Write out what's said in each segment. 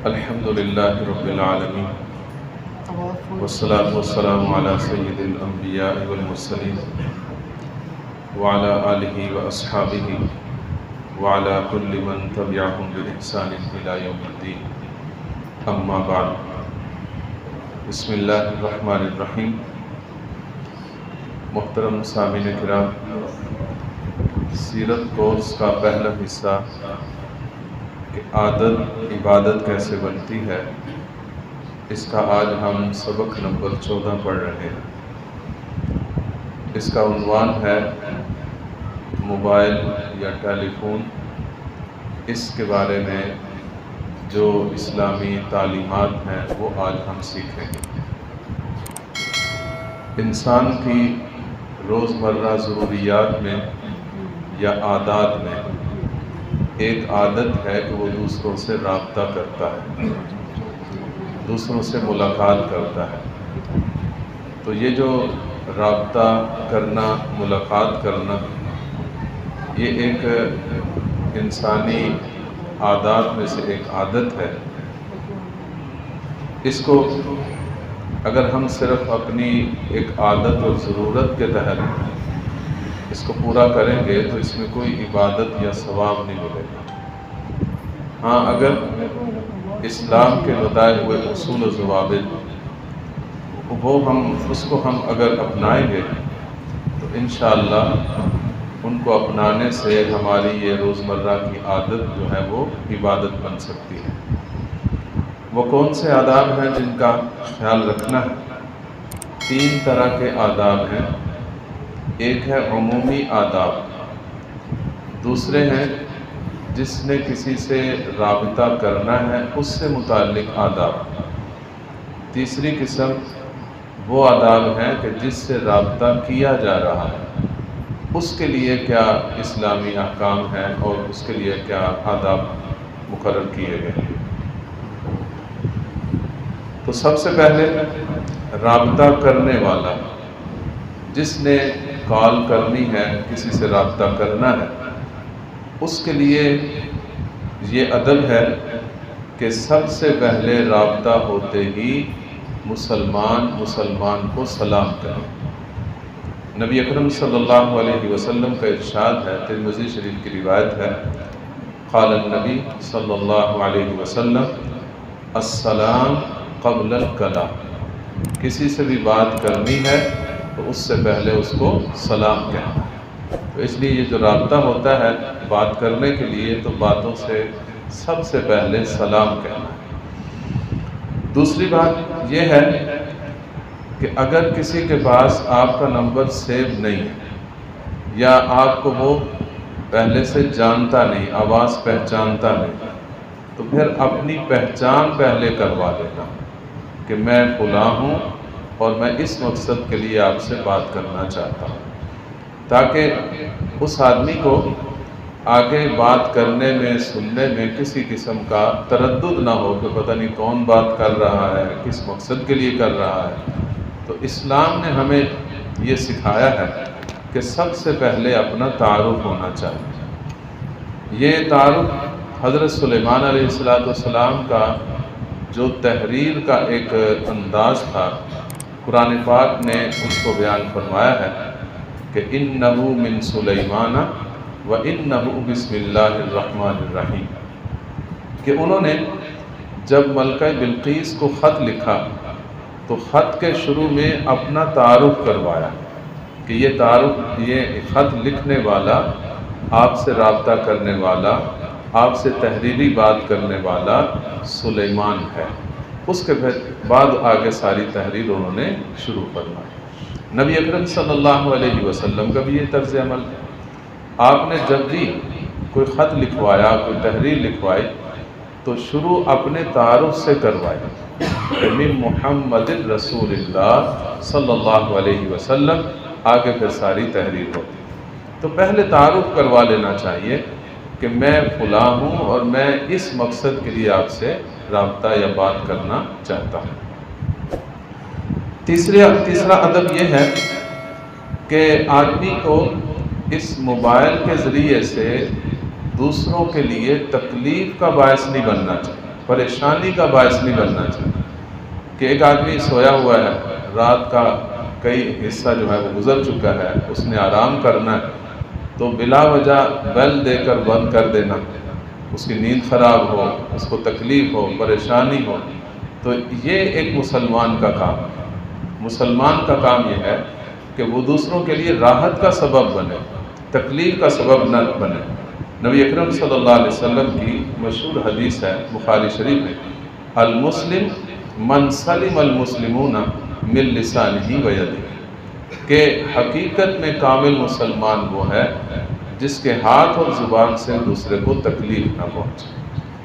الحمد للہ رب العالمین والصلاة والسلام علی سید الانبیاء والمرسلین وعلی آلہ واصحابہ وعلی کل من تبعہم بإحسان الی یوم الدین، اما بعد۔ بسم اللہ الرحمن الرحیم۔ محترم سامعین کرام، سیرت کورس کا پہلا حصہ کہ عادت عبادت کیسے بنتی ہے، اس کا آج ہم سبق نمبر 14 پڑھ رہے ہیں۔ اس کا عنوان ہے موبائل یا ٹیلی فون، اس کے بارے میں جو اسلامی تعلیمات ہیں وہ آج ہم سیکھیں گے۔ انسان کی روزمرہ ضروریات میں یا عادات میں ایک عادت ہے کہ وہ دوسروں سے رابطہ کرتا ہے، دوسروں سے ملاقات کرتا ہے۔ تو یہ جو رابطہ کرنا، ملاقات کرنا، یہ ایک انسانی عادات میں سے ایک عادت ہے۔ اس کو اگر ہم صرف اپنی ایک عادت اور ضرورت کے تحت اس کو پورا کریں گے تو اس میں کوئی عبادت یا ثواب نہیں ملے گا۔ ہاں، اگر اسلام کے بتائے ہوئے اصول و ضوابط اس کو ہم اگر اپنائیں گے تو انشاءاللہ ان کو اپنانے سے ہماری یہ روزمرہ کی عادت جو ہے وہ عبادت بن سکتی ہے۔ وہ کون سے آداب ہیں جن کا خیال رکھنا ہے؟ 3 طرح کے آداب ہیں۔ ایک ہے عمومی آداب، دوسرے ہیں جس نے کسی سے رابطہ کرنا ہے اس سے متعلق آداب، تیسری قسم وہ آداب ہیں کہ جس سے رابطہ کیا جا رہا ہے، اس کے لیے کیا اسلامی احکام ہیں اور اس کے لیے کیا آداب مقرر کیے گئے ہیں۔ تو سب سے پہلے رابطہ کرنے والا، جس نے کال کرنی ہے، کسی سے رابطہ کرنا ہے، اس کے لیے یہ ادب ہے کہ سب سے پہلے رابطہ ہوتے ہی مسلمان کو سلام کرے۔ نبی اکرم صلی اللہ علیہ وسلم کا ارشاد ہے، ترمذی شریف کی روایت ہے، قال النبی صلی اللہ علیہ وسلم السلام قبل الکلام۔ کسی سے بھی بات کرنی ہے تو اس سے پہلے اس کو سلام کہنا ہے۔ تو اس لیے یہ جو رابطہ ہوتا ہے بات کرنے کے لیے، تو باتوں سے سب سے پہلے سلام کہنا ہے۔ دوسری بات یہ ہے کہ اگر کسی کے پاس آپ کا نمبر سیو نہیں ہے یا آپ کو وہ پہلے سے جانتا نہیں، آواز پہچانتا نہیں، تو پھر اپنی پہچان پہلے کروا دینا کہ میں فلاں ہوں اور میں اس مقصد کے لیے آپ سے بات کرنا چاہتا ہوں، تاکہ اس آدمی کو آگے بات کرنے میں، سننے میں کسی قسم کا تردد نہ ہو کہ پتہ نہیں کون بات کر رہا ہے، کس مقصد کے لیے کر رہا ہے۔ تو اسلام نے ہمیں یہ سکھایا ہے کہ سب سے پہلے اپنا تعارف ہونا چاہیے۔ یہ تعارف حضرت سلیمان علیہ السلام کا جو تحریر کا ایک انداز تھا، قرآن پاک نے اس کو بیان فرمایا ہے کہ اِنَّهُ مِن سُلَيْمَانَ وَإِنَّهُ بِسْمِ اللَّهِ الرَّحْمَنِ الرَّحِيمِ، کہ انہوں نے جب ملکہ بلقیس کو خط لکھا تو خط کے شروع میں اپنا تعارف کروایا کہ یہ خط لکھنے والا، آپ سے رابطہ کرنے والا، آپ سے تحریری بات کرنے والا سلیمان ہے۔ اس کے بعد آگے ساری تحریر انہوں نے شروع فرمائی۔ نبی اکرم صلی اللہ علیہ وسلم کا بھی یہ طرز عمل ہے۔ آپ نے جب بھی کوئی خط لکھوایا، کوئی تحریر لکھوائی، تو شروع اپنے تعارف سے کروائی، من محمد رسول اللہ صلی اللہ علیہ وسلم، آگے پھر ساری تحریر ہوتی۔ تو پہلے تعارف کروا لینا چاہیے کہ میں فلاں ہوں اور میں اس مقصد کے لیے آپ سے رابطہ یا بات کرنا چاہتا ہوں۔ تیسرا ادب یہ ہے کہ آدمی کو اس موبائل کے ذریعے سے دوسروں کے لیے تکلیف کا باعث نہیں بننا چاہیے، پریشانی کا باعث نہیں بننا چاہیے۔ کہ ایک آدمی سویا ہوا ہے، رات کا کئی حصہ جو ہے وہ گزر چکا ہے، اس نے آرام کرنا ہے، تو بلا وجہ بیل دے کر بند کر دینا، اس کی نیند خراب ہو، اس کو تکلیف ہو، پریشانی ہو، تو یہ ایک مسلمان کا کام ہے۔ مسلمان کا کام یہ ہے کہ وہ دوسروں کے لیے راحت کا سبب بنے، تکلیف کا سبب نہ بنے۔ نبی اکرم صلی اللہ علیہ وسلم کی مشہور حدیث ہے بخاری شریف میں، المسلم من سلم المسلمون من لسانہ و یدہ، کہ حقیقت میں کامل مسلمان وہ ہے جس کے ہاتھ اور زبان سے دوسرے کو تکلیف نہ پہنچے۔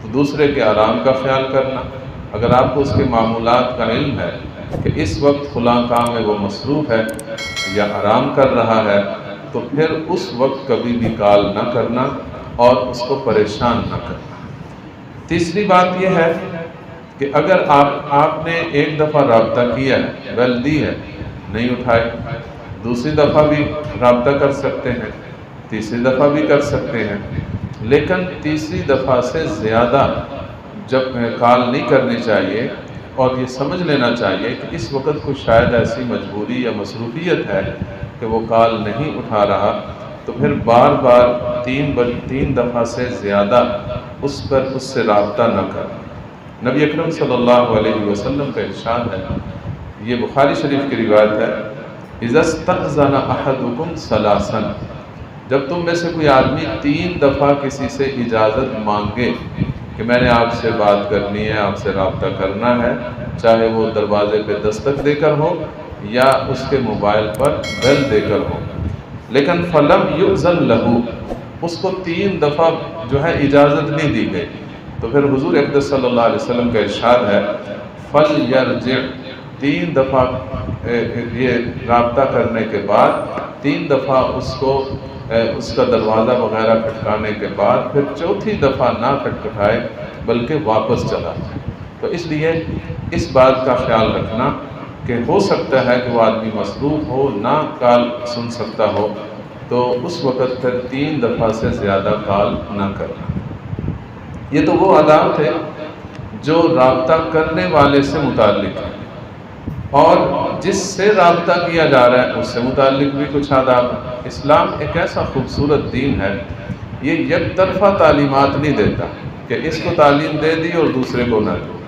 تو دوسرے کے آرام کا خیال کرنا، اگر آپ کو اس کے معمولات کا علم ہے کہ اس وقت فلاں کام میں وہ مصروف ہے یا آرام کر رہا ہے، تو پھر اس وقت کبھی بھی کال نہ کرنا اور اس کو پریشان نہ کرنا۔ تیسری بات یہ ہے کہ اگر آپ نے ایک دفعہ رابطہ کیا ہے، بیل دی ہے، نہیں اٹھائے، دوسری دفعہ بھی رابطہ کر سکتے ہیں، تیسری دفعہ بھی کر سکتے ہیں، لیکن تیسری دفعہ سے زیادہ جب کال نہیں کرنی چاہیے، اور یہ سمجھ لینا چاہیے کہ اس وقت کوئی شاید ایسی مجبوری یا مصروفیت ہے کہ وہ کال نہیں اٹھا رہا، تو پھر بار بار تین دفعہ سے زیادہ اس سے رابطہ نہ کرنا۔ نبی اکرم صلی اللہ علیہ وسلم کا ارشاد ہے، یہ بخاری شریف کی روایت ہے، اذا استأذن احدکم ثلاثا، جب تم میں سے کوئی آدمی 3 دفعہ کسی سے اجازت مانگے کہ میں نے آپ سے بات کرنی ہے، آپ سے رابطہ کرنا ہے، چاہے وہ دروازے پہ دستک دے کر ہو یا اس کے موبائل پر بیل دے کر ہو، لیکن فلم یؤذن لہ، اس کو 3 دفعہ جو ہے اجازت نہیں دی گئی، تو پھر حضور اقدس صلی اللہ علیہ وسلم کا ارشاد ہے، فلیرجع، 3 دفعہ یہ رابطہ کرنے کے بعد 3 دفعہ اس کا دروازہ وغیرہ کھٹکانے کے بعد پھر 4تھی دفعہ نہ کھٹکھٹائے بلکہ واپس چلا جائے۔ تو اس لیے اس بات کا خیال رکھنا کہ ہو سکتا ہے کہ وہ آدمی مصروف ہو، نہ کال سن سکتا ہو، تو اس وقت پھر 3 دفعہ سے زیادہ کال نہ کرنا۔ یہ تو وہ آداب تھے جو رابطہ کرنے والے سے متعلق ہے، اور جس سے رابطہ کیا جا رہا ہے اس سے متعلق بھی کچھ آداب ہیں۔ اسلام ایک ایسا خوبصورت دین ہے، یہ یک طرفہ تعلیمات نہیں دیتا کہ اس کو تعلیم دے دی اور دوسرے کو نہ دی۔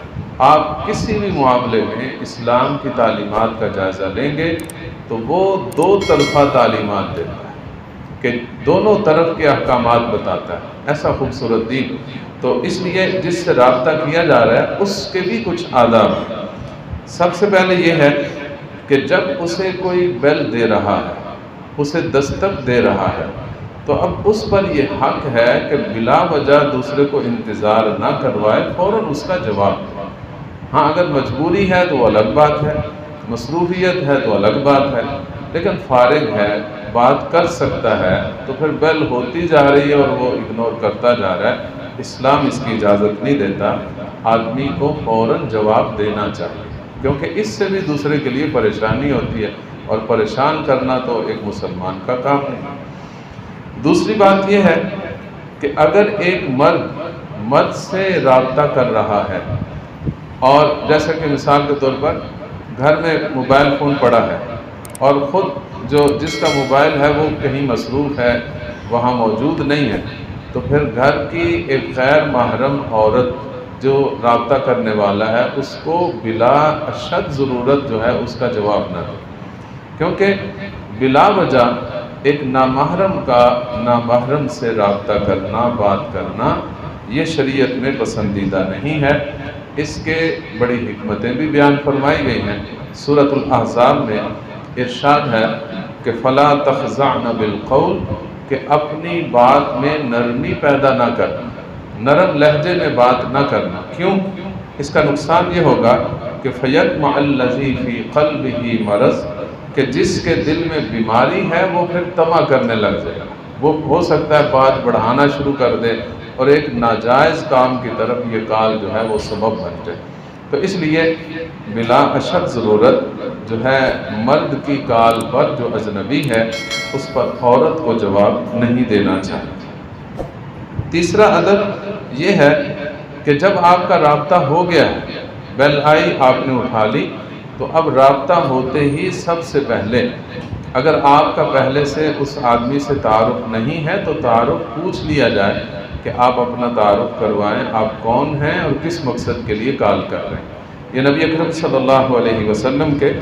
آپ کسی بھی معاملے میں اسلام کی تعلیمات کا جائزہ لیں گے تو وہ 2 طرفہ تعلیمات دیتا ہے، کہ دونوں طرف کے احکامات بتاتا ہے، ایسا خوبصورت دین۔ تو اس لیے جس سے رابطہ کیا جا رہا ہے اس کے بھی کچھ آداب ہیں۔ سب سے پہلے یہ ہے کہ جب اسے کوئی بیل دے رہا ہے، اسے دستک دے رہا ہے، تو اب اس پر یہ حق ہے کہ بلا وجہ دوسرے کو انتظار نہ کروائے، فوراً اس کا جواب دے۔ ہاں اگر مجبوری ہے تو الگ بات ہے، مصروفیت ہے تو الگ بات ہے، لیکن فارغ ہے، بات کر سکتا ہے، تو پھر بیل ہوتی جا رہی ہے اور وہ اگنور کرتا جا رہا ہے، اسلام اس کی اجازت نہیں دیتا۔ آدمی کو فوراً جواب دینا چاہیے، کیونکہ اس سے بھی دوسرے کے لیے پریشانی ہوتی ہے، اور پریشان کرنا تو ایک مسلمان کا کام نہیں۔ دوسری بات یہ ہے کہ اگر ایک مرد سے رابطہ کر رہا ہے، اور جیسا کہ مثال کے طور پر گھر میں موبائل فون پڑا ہے اور خود جس کا موبائل ہے وہ کہیں مصروف ہے، وہاں موجود نہیں ہے، تو پھر گھر کی ایک غیر محرم عورت جو رابطہ کرنے والا ہے اس کو بلا اشد ضرورت جو ہے اس کا جواب نہ دے، کیونکہ بلا وجہ ایک نامحرم سے رابطہ کرنا، بات کرنا، یہ شریعت میں پسندیدہ نہیں ہے۔ اس کے بڑی حکمتیں بھی بیان فرمائی گئی ہیں۔ سورۃ الاحزاب میں ارشاد ہے کہ فَلَا تَخْضَعْنَ بِالْقَوْلِ، کہ اپنی بات میں نرمی پیدا نہ کرنا، نرم لہجے میں بات نہ کرنا۔ کیوں؟ اس کا نقصان یہ ہوگا کہ فَيَطْمَعَ الَّذِي فِي قَلْبِهِ مَرَضٌ، کہ جس کے دل میں بیماری ہے وہ پھر طمع کرنے لگ جائے گا، وہ ہو سکتا ہے بات بڑھانا شروع کر دے اور ایک ناجائز کام کی طرف یہ کال جو ہے وہ سبب بن جائے۔ تو اس لیے بلا اشد ضرورت جو ہے مرد کی کال پر جو اجنبی ہے اس پر عورت کو جواب نہیں دینا چاہیے۔ تیسرا ادب یہ ہے کہ جب آپ کا رابطہ ہو گیا ہے، بیل آئی، آپ نے اٹھا لی، تو اب رابطہ ہوتے ہی سب سے پہلے اگر آپ کا پہلے سے اس آدمی سے تعارف نہیں ہے تو تعارف پوچھ لیا جائے کہ آپ اپنا تعارف کروائیں، آپ کون ہیں اور کس مقصد کے لیے کال کر رہے ہیں۔ یہ نبی اکرم صلی اللہ علیہ وسلم کے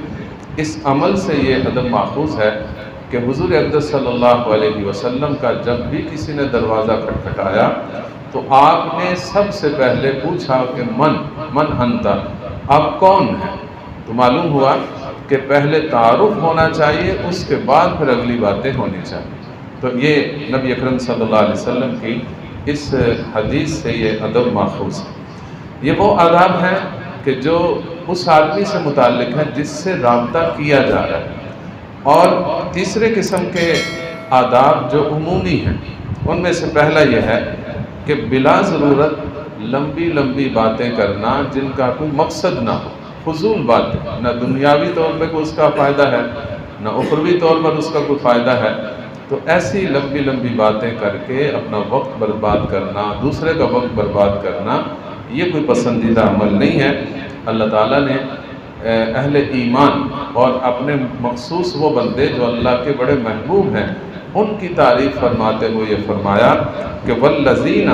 اس عمل سے یہ ادب ماخوذ ہے کہ حضور اقدس صلی اللہ علیہ وسلم کا جب بھی کسی نے دروازہ کھٹکھٹایا تو آپ نے سب سے پہلے پوچھا کہ من انتا، آپ کون ہیں؟ تو معلوم ہوا کہ پہلے تعارف ہونا چاہیے، اس کے بعد پھر اگلی باتیں ہونی چاہیے۔ تو یہ نبی اکرم صلی اللہ علیہ وسلم کی اس حدیث سے یہ ادب ماخوذ ہے۔ یہ وہ آداب ہیں کہ جو اس آدمی سے متعلق ہے جس سے رابطہ کیا جا رہا ہے۔ اور تیسرے قسم کے آداب جو عمومی ہیں، ان میں سے پہلا یہ ہے کہ بلا ضرورت لمبی باتیں کرنا جن کا کوئی مقصد نہ ہو، فضول باتیں، نہ دنیاوی طور پہ کوئی اس کا فائدہ ہے نہ اخروی طور پر اس کا کوئی فائدہ ہے، تو ایسی لمبی باتیں کر کے اپنا وقت برباد کرنا، دوسرے کا وقت برباد کرنا، یہ کوئی پسندیدہ عمل نہیں ہے۔ اللہ تعالیٰ نے اہل ایمان اور اپنے مخصوص وہ بندے جو اللہ کے بڑے محبوب ہیں ان کی تعریف فرماتے ہوئے یہ فرمایا کہ والذین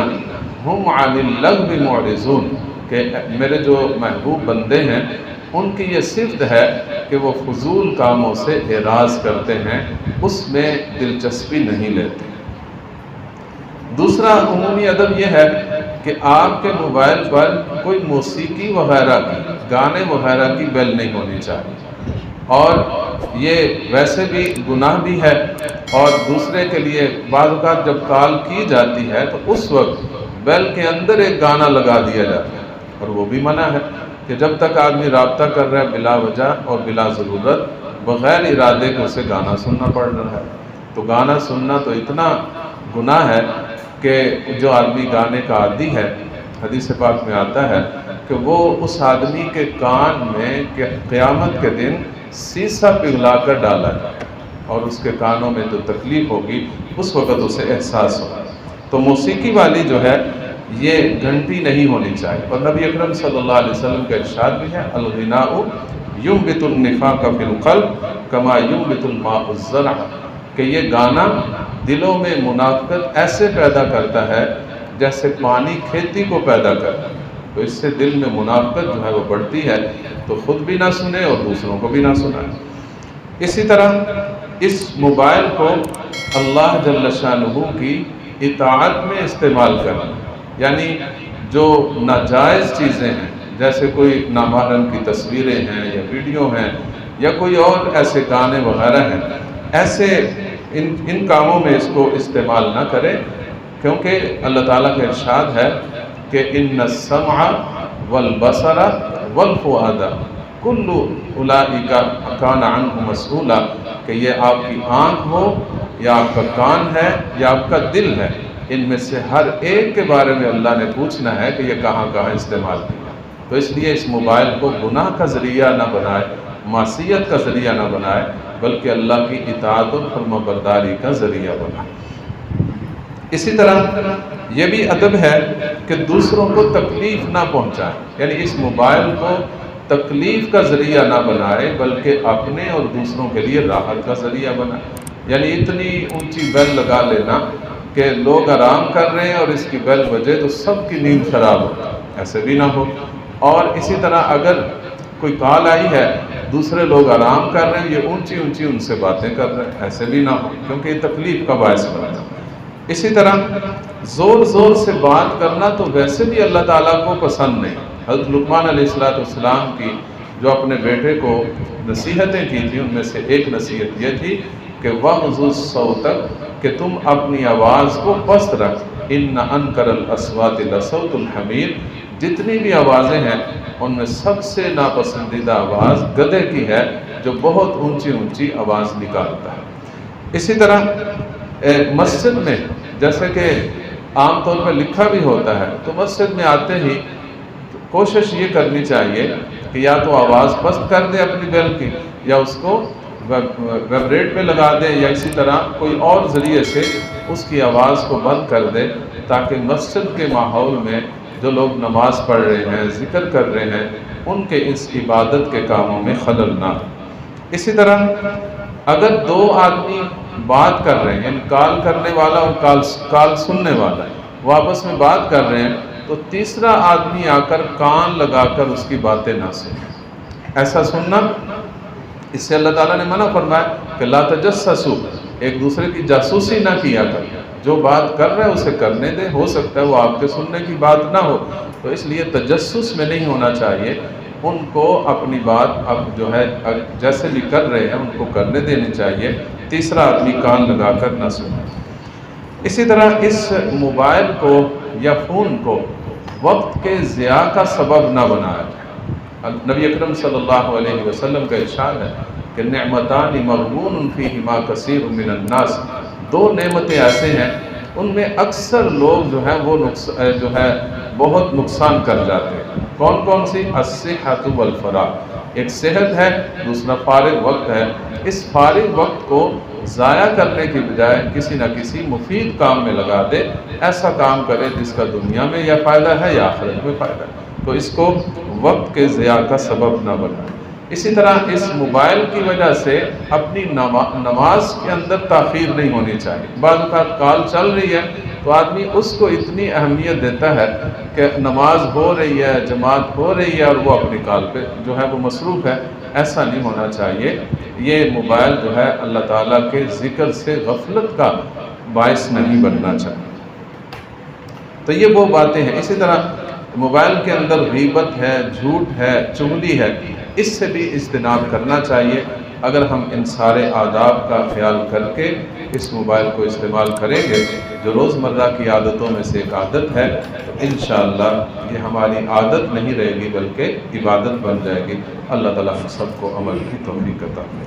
ہم عن اللغو معرضون، کہ میرے جو محبوب بندے ہیں ان کی یہ صفت ہے کہ وہ فضول کاموں سے اعراض کرتے ہیں، اس میں دلچسپی نہیں لیتے۔ دوسرا عمومی ادب یہ ہے کہ آپ کے موبائل پر کوئی موسیقی وغیرہ کی، گانے وغیرہ کی بیل نہیں ہونی چاہیے، اور یہ ویسے بھی گناہ بھی ہے، اور دوسرے کے لیے بعض اوقات جب کال کی جاتی ہے تو اس وقت بیل کے اندر ایک گانا لگا دیا جاتا ہے، اور وہ بھی منع ہے کہ جب تک آدمی رابطہ کر رہا ہے بلا وجہ اور بلا ضرورت بغیر ارادے کے اسے گانا سننا پڑ رہا ہے، تو گانا سننا تو اتنا گناہ ہے کہ جو آدمی گانے کا عادی ہے، حدیث پاک میں آتا ہے کہ وہ اس آدمی کے کان میں قیامت کے دن سیسا پگھلا کر ڈالا جائے، اور اس کے کانوں میں جو تکلیف ہوگی اس وقت اسے احساس ہوگا۔ تو موسیقی والی جو ہے یہ گھنٹی نہیں ہونی چاہیے، اور نبی اکرم صلی اللہ علیہ وسلم کا ارشاد بھی ہے الغناء ينبت النفاق في القلب كما ينبت الماء الزرع، کہ یہ گانا دلوں میں منافقت ایسے پیدا کرتا ہے جیسے پانی کھیتی کو پیدا کرتا ہے، تو اس سے دل میں منافقت جو ہے وہ بڑھتی ہے، تو خود بھی نہ سنے اور دوسروں کو بھی نہ سنائے۔ اسی طرح اس موبائل کو اللہ جل شانہ کی اطاعت میں استعمال کرنا، یعنی جو ناجائز چیزیں ہیں جیسے کوئی نامحرم کی تصویریں ہیں یا ویڈیو ہیں یا کوئی اور ایسے گانے وغیرہ ہیں، ایسے ان کاموں میں اس کو استعمال نہ کریں، کیونکہ اللہ تعالیٰ کا ارشاد ہے کہ ان السمع والبصر والفؤاد کل اولئک کان عنہ مسئولا، کہ یہ آپ کی آنکھ ہو یا آپ کا کان ہے یا آپ کا دل ہے، ان میں سے ہر ایک کے بارے میں اللہ نے پوچھنا ہے کہ یہ کہاں استعمال کیا۔ تو اس لیے اس موبائل کو گناہ کا ذریعہ نہ بنائے، معصیت کا ذریعہ نہ بنائے، بلکہ اللہ کی اطاعت اور فرما برداری کا ذریعہ بنائے۔ اسی طرح یہ بھی ادب ہے کہ دوسروں کو تکلیف نہ پہنچائے، یعنی اس موبائل کو تکلیف کا ذریعہ نہ بنائے بلکہ اپنے اور دوسروں کے لیے راحت کا ذریعہ بنائے، یعنی اتنی اونچی بیل لگا لینا کہ لوگ آرام کر رہے ہیں اور اس کی بیل بجے تو سب کی نیند خراب ہو، ایسے بھی نہ ہو۔ اور اسی طرح اگر کوئی کال آئی ہے، دوسرے لوگ آرام کر رہے ہیں، یہ اونچی ان سے باتیں کر رہے ہیں، ایسے بھی نہ ہو، کیونکہ یہ تکلیف کا باعث بنتا ہے۔ اسی طرح زور سے بات کرنا تو ویسے بھی اللہ تعالیٰ کو پسند نہیں۔ حضرت لقمان علیہ السلام کی جو اپنے بیٹے کو نصیحتیں کی تھیں ان میں سے ایک نصیحت یہ تھی کہ وَغْضُضْ صَوْتَكَ، کہ تم اپنی آواز کو پست رکھ، إِنَّ أَنْكَرَ الْأَصْوَاتِ لَصَوْتُ الْحَمِيرِ، جتنی بھی آوازیں ہیں ان میں سب سے ناپسندیدہ آواز گدھے کی ہے جو بہت اونچی آواز نکالتا ہے۔ اسی طرح مسجد میں جیسے کہ عام طور پر لکھا بھی ہوتا ہے، تو مسجد میں آتے ہی کوشش یہ کرنی چاہیے کہ یا تو آواز پست کر دے اپنی بیل کی یا اس کو ویبریٹ پہ لگا دے یا اسی طرح کوئی اور ذریعے سے اس کی آواز کو بند کر دے، تاکہ مسجد کے ماحول میں جو لوگ نماز پڑھ رہے ہیں، ذکر کر رہے ہیں، ان کے اس عبادت کے کاموں میں خلل نہ ہو۔ اسی طرح اگر دو آدمی بات کر رہے ہیں، یعنی کال کرنے والا اور کال سننے والا، وہ آپس میں بات کر رہے ہیں، تو تیسرا آدمی آ کر کان لگا کر اس کی باتیں نہ سنیں۔ ایسا سننا، اس سے اللہ تعالیٰ نے منع فرمایا کہ لا تجسسوا، ایک دوسرے کی جاسوسی نہ کیا کر، جو بات کر رہا ہے اسے کرنے دیں، ہو سکتا ہے وہ آپ کے سننے کی بات نہ ہو، تو اس لیے تجسس میں نہیں ہونا چاہیے، ان کو اپنی بات اب جو ہے جیسے بھی کر رہے ہیں ان کو کرنے دینی چاہیے، تیسرا آدمی کان لگا کر نہ سنے۔ اسی طرح اس موبائل کو یا فون کو وقت کے ضیاع کا سبب نہ بنایا جائے۔ نبی اکرم صلی اللہ علیہ وسلم کا ارشاد ہے کہ نعمتان مغبون فیہما کثیر من الناس، دو نعمتیں ایسے ہیں ان میں اکثر لوگ جو ہیں وہ بہت نقصان کر جاتے ہیں۔ کون کون سی؟ الصحۃ والفراغ، ایک صحت ہے، دوسرا فارغ وقت ہے۔ اس فارغ وقت کو ضائع کرنے کی بجائے کسی نہ کسی مفید کام میں لگا دے، ایسا کام کرے جس کا دنیا میں یا فائدہ ہے یا آخرت میں فائدہ ہے، تو اس کو وقت کے ضیاع کا سبب نہ بنائے۔ اسی طرح اس موبائل کی وجہ سے اپنی نماز کے اندر تاخیر نہیں ہونی چاہیے۔ بعض اوقات کال چل رہی ہے تو آدمی اس کو اتنی اہمیت دیتا ہے کہ نماز ہو رہی ہے، جماعت ہو رہی ہے، اور وہ اپنی کال پہ جو ہے وہ مصروف ہے۔ ایسا نہیں ہونا چاہیے۔ یہ موبائل جو ہے اللہ تعالیٰ کے ذکر سے غفلت کا باعث نہیں بننا چاہیے۔ تو یہ وہ باتیں ہیں۔ اسی طرح موبائل کے اندر غیبت ہے، جھوٹ ہے، چغلی ہے، اس سے بھی اجتناب کرنا چاہیے۔ اگر ہم ان سارے آداب کا خیال کر کے اس موبائل کو استعمال کریں گے، جو روزمرہ کی عادتوں میں سے ایک عادت ہے، تو انشاءاللہ یہ ہماری عادت نہیں رہے گی بلکہ عبادت بن جائے گی۔ اللہ تعالیٰ ہم سب کو عمل کی توفیق عطا فرمائے۔